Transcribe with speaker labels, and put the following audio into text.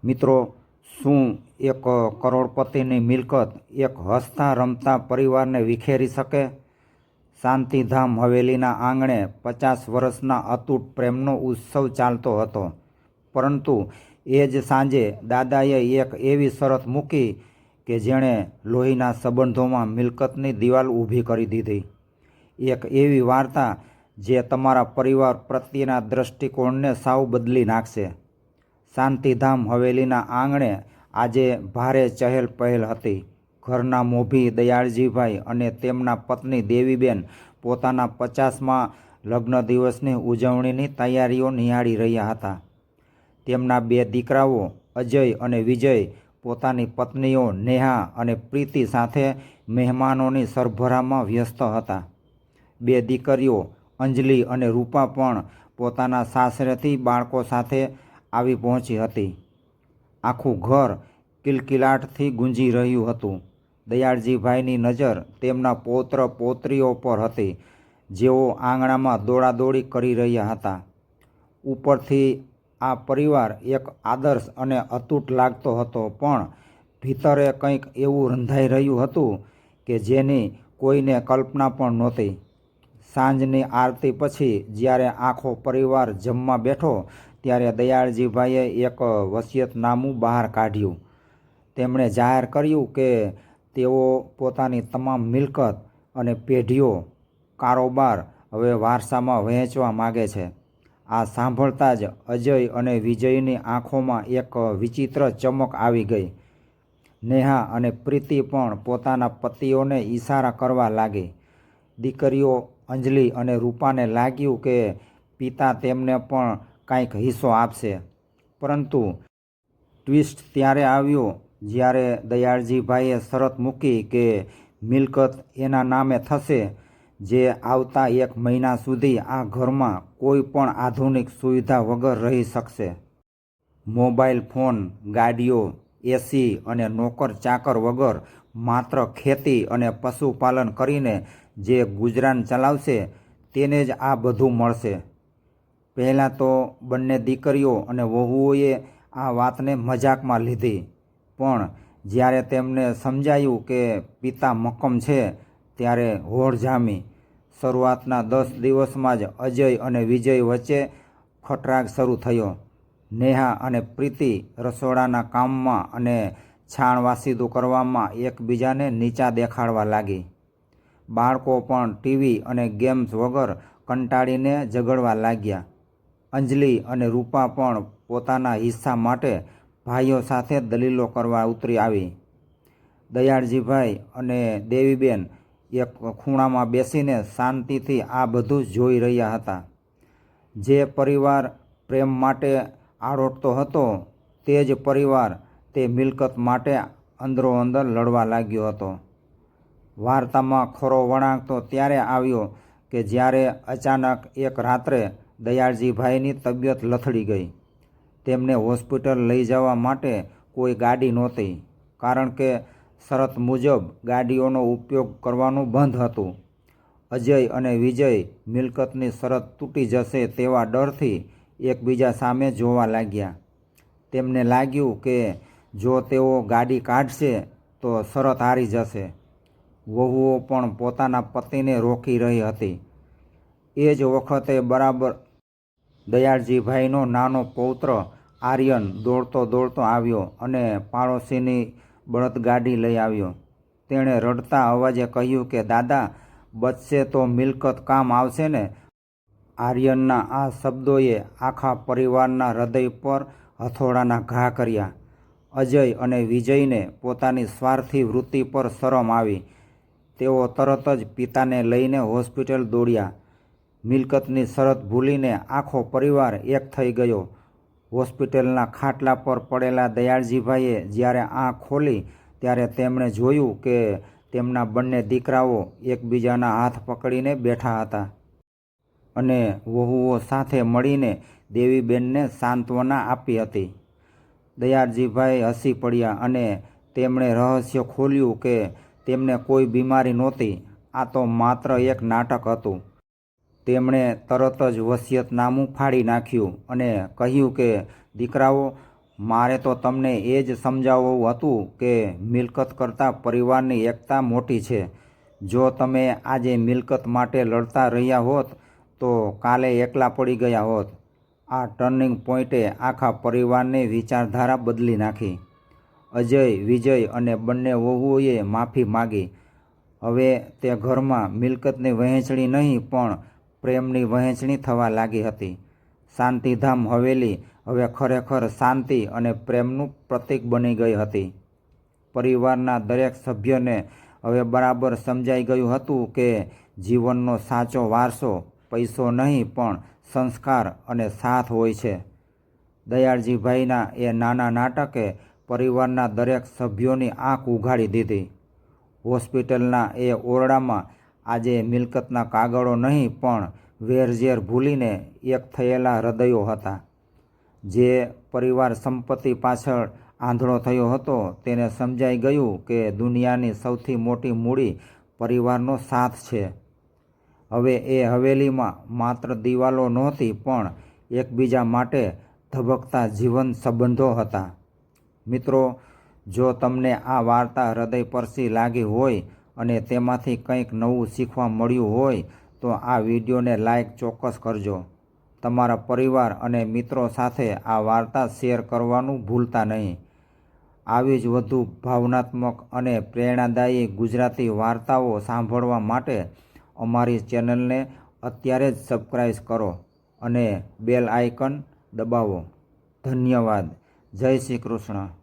Speaker 1: મિત્રો, શું એક કરોડપતિની મિલકત એક હસતા રમતા પરિવારને વિખેરી શકે? શાંતિધામ હવેલીના આંગણે 50 વર્ષના અતૂટ પ્રેમનો ઉત્સવ ચાલતો હતો. પરંતુ એ જ સાંજે દાદાએ એક એવી શરત મૂકી કે જેણે લોહીના સંબંધોમાં મિલકતની દિવાલ ઊભી કરી દીધી. એક એવી વાર્તા જે તમારા પરિવાર પ્રત્યેના દૃષ્ટિકોણને સાવ બદલી નાખશે. શાંતિધામ હવેલીના આંગણે આજે ભારે ચહેલ પહેલ હતી. ઘરના મોભી દયાળજીભાઈ અને તેમના પત્ની દેવીબેન પોતાના 50મા લગ્ન દિવસની ઉજવણીની તૈયારીઓ નિહાળી રહ્યા હતા. તેમના 2 દીકરાઓ અજય અને વિજય પોતાની પત્નીઓ નેહા અને પ્રીતિ સાથે મહેમાનોની સરભરામાં વ્યસ્ત હતા. 2 દીકરીઓ અંજલિ અને રૂપા પણ પોતાના સાસરેથી બાળકો સાથે આવી પહોંચી હતી. આખું ઘર કિલકિલાટથી ગુંજી રહ્યું હતું. દયાળજીભાઈની નજર તેમના પૌત્ર પૌત્રીઓ પર હતી, જેઓ આંગણામાં દોડાદોડી કરી રહ્યા હતા. ઉપરથી આ પરિવાર એક આદર્શ અને અતૂટ લાગતો હતો, પણ ભીતરે કંઈક એવું રંધાઈ રહ્યું હતું કે જેની કોઈને કલ્પના પણ નહોતી. સાંજની આરતી પછી જ્યારે આખો પરિવાર જમવા બેઠો ત્યારે દયાળજીભાઈએ એક વસિયતનામું બહાર કાઢ્યું. તેમણે જાહેર કર્યું કે તેઓ પોતાની તમામ મિલકત અને પેઢીઓ કારોબાર હવે વારસામાં વહેંચવા માગે છે. આ સાંભળતા જ અજય અને વિજયની આંખોમાં એક વિચિત્ર ચમક આવી ગઈ. નેહા અને પ્રીતિ પણ પોતાના પતિઓને ઈશારા કરવા લાગી. દીકરીઓ અંજલિ અને રૂપાને લાગ્યું કે પિતા તેમને પણ કાંઈક હિસ્સો આપશે. પરંતુ ટ્વિસ્ટ ત્યારે આવ્યો જ્યારે દયાળજીભાઈએ શરત મૂકી કે મિલકત એના નામે થશે, જે આવતા 1 મહિના સુધી આ ઘરમાં કોઈ પણ આધુનિક સુવિધા વગર રહી શકશે. મોબાઈલ ફોન, ગાડીઓ, એસી અને નોકર ચાકર વગર માત્ર ખેતી અને પશુપાલન કરીને જે ગુજરાન ચલાવશે તેને જ આ બધું મળશે. પહેલાં તો બંને દીકરીઓ અને વહુઓએ આ વાતને મજાકમાં લીધી, પણ જ્યારે તેમને સમજાયું કે પિતા મક્કમ છે ત્યારે હોડ જામી. શરૂઆતના 10 દિવસમાં જ અજય અને વિજય વચ્ચે ખટરાગ શરૂ થયો. નેહા અને પ્રીતિ રસોડાના કામમાં અને છાણ વાસીદું કરવામાં એકબીજાને નીચા દેખાડવા લાગી. બાળકો પણ ટીવી અને ગેમ્સ વગર કંટાળીને ઝઘડવા લાગ્યા. અંજલિ અને રૂપા પણ પોતાના હિસ્સા માટે ભાઈઓ સાથે દલીલો કરવા ઉતરી આવી. દયાળજીભાઈ અને દેવીબેન એક ખૂણામાં બેસીને શાંતિથી આ બધું જોઈ રહ્યા હતા. જે પરિવાર પ્રેમ માટે આળોટતો હતો તે જ પરિવાર તે મિલકત માટે અંદરોઅંદર લડવા લાગ્યો હતો. વાર્તામાં ખરો વળાંક તો ત્યારે આવ્યો કે જ્યારે અચાનક એક રાત્રે દયાળજીભાઈની તબિયત લથડી ગઈ. તેમને હોસ્પિટલ લઈ જવા માટે કોઈ ગાડી નહોતી, કારણ કે શરત મુજબ ગાડીઓનો ઉપયોગ કરવાનું બંધ હતું. અજય અને વિજય મિલકતની શરત તૂટી જશે તેવા ડરથી એકબીજા સામે જોવા લાગ્યા. તેમને લાગ્યું કે જો તેઓ ગાડી કાઢશે તો શરત હારી જશે. વહુઓ પણ પોતાના પતિને રોકી રહી હતી. એ જ વખતે બરાબર દયાળજીભાઈનો નાનો પૌત્ર આર્યન દોડતો દોડતો આવ્યો અને પાડોશીની બળદગાડી લઈ આવ્યો. તેણે રડતા અવાજે કહ્યું કે દાદા, બચશે તો મિલકત કામ આવશે ને? આર્યનના આ શબ્દોએ આખા પરિવારના હૃદય પર હથોડાના ઘા કર્યા. અજય અને વિજયને પોતાની સ્વાર્થી વૃત્તિ પર શરમ આવી. તેઓ તરત જ પિતાને લઈને હોસ્પિટલ દોડ્યા. મિલકતની શરત ભૂલીને આખો પરિવાર એક થઈ ગયો. હોસ્પિટલના ખાટલા પર પડેલા દયાળજીભાઈએ જ્યારે આંખ ખોલી ત્યારે તેમણે જોયું કે તેમના બંને દીકરાઓ એકબીજાના હાથ પકડીને બેઠા હતા અને વહુઓ સાથે મળીને દેવીબેનને સાંત્વના આપી હતી. દયાળજીભાઈ હસી પડ્યા અને તેમણે રહસ્ય ખોલ્યું કે તેમને કોઈ બીમારી નહોતી. આ તો માત્ર એક નાટક હતું. તેમણે તરત જ વસિયતનામું ફાડી નાખ્યું અને કહ્યું કે દીકરાઓ, મારે તો તમને એ જ સમજાવવું હતું કે મિલકત કરતાં પરિવારની એકતા મોટી છે. જો તમે આજે મિલકત માટે લડતા રહ્યા હોત તો કાલે એકલા પડી ગયા હોત. આ ટર્નિંગ પોઈન્ટે આખા પરિવારની વિચારધારા બદલી નાખી. અજય, વિજય અને બંને વહુઓએ માફી માગી. હવે તે ઘરમાં મિલકતની વહેંચણી નહીં પણ પ્રેમની વહેંચણી થવા લાગી હતી. શાંતિધામ હવેલી હવે ખરેખર શાંતિ અને પ્રેમનું પ્રતીક બની ગઈ હતી. પરિવારના દરેક સભ્યને હવે બરાબર સમજાઈ ગયું હતું કે જીવનનો સાચો વારસો પૈસો નહીં પણ સંસ્કાર અને સાથ હોય છે. દયાળજીભાઈના એ નાના નાટકે પરિવારના દરેક સભ્યોની આંખ ઉઘાડી દીધી. હોસ્પિટલના એ ઓરડામાં આજે મિલકતના કાગળો નહીં પણ વેરઝેર ભૂલીને એક થયેલા હૃદયો હતા. જે પરિવાર સંપત્તિ પાછળ આંધળો થયો હતો તેને સમજાઈ ગયું કે દુનિયાની સૌથી મોટી મૂડી પરિવારનો સાથ છે. હવે એ હવેલીમાં માત્ર દિવાલો નહોતી પણ એકબીજા માટે ધબકતા જીવંત સંબંધો હતા. મિત્રો, જો તમને આ વાર્તા હૃદયસ્પર્શી લાગી હોય અને તેમાંથી કંઈક નવું શીખવા મળ્યું હોય તો આ વિડીયોને લાઈક ચોક્કસ કરજો. તમારા પરિવાર અને મિત્રો સાથે આ વાર્તા શેર કરવાનું ભૂલતા નહીં. આવી જ વધુ ભાવનાત્મક અને પ્રેરણાદાયી ગુજરાતી વાર્તાઓ સાંભળવા માટે અમારી ચેનલને અત્યારે જ સબસ્ક્રાઈબ કરો અને બેલ આઇકન દબાવો. ધન્યવાદ. જય શ્રી કૃષ્ણ.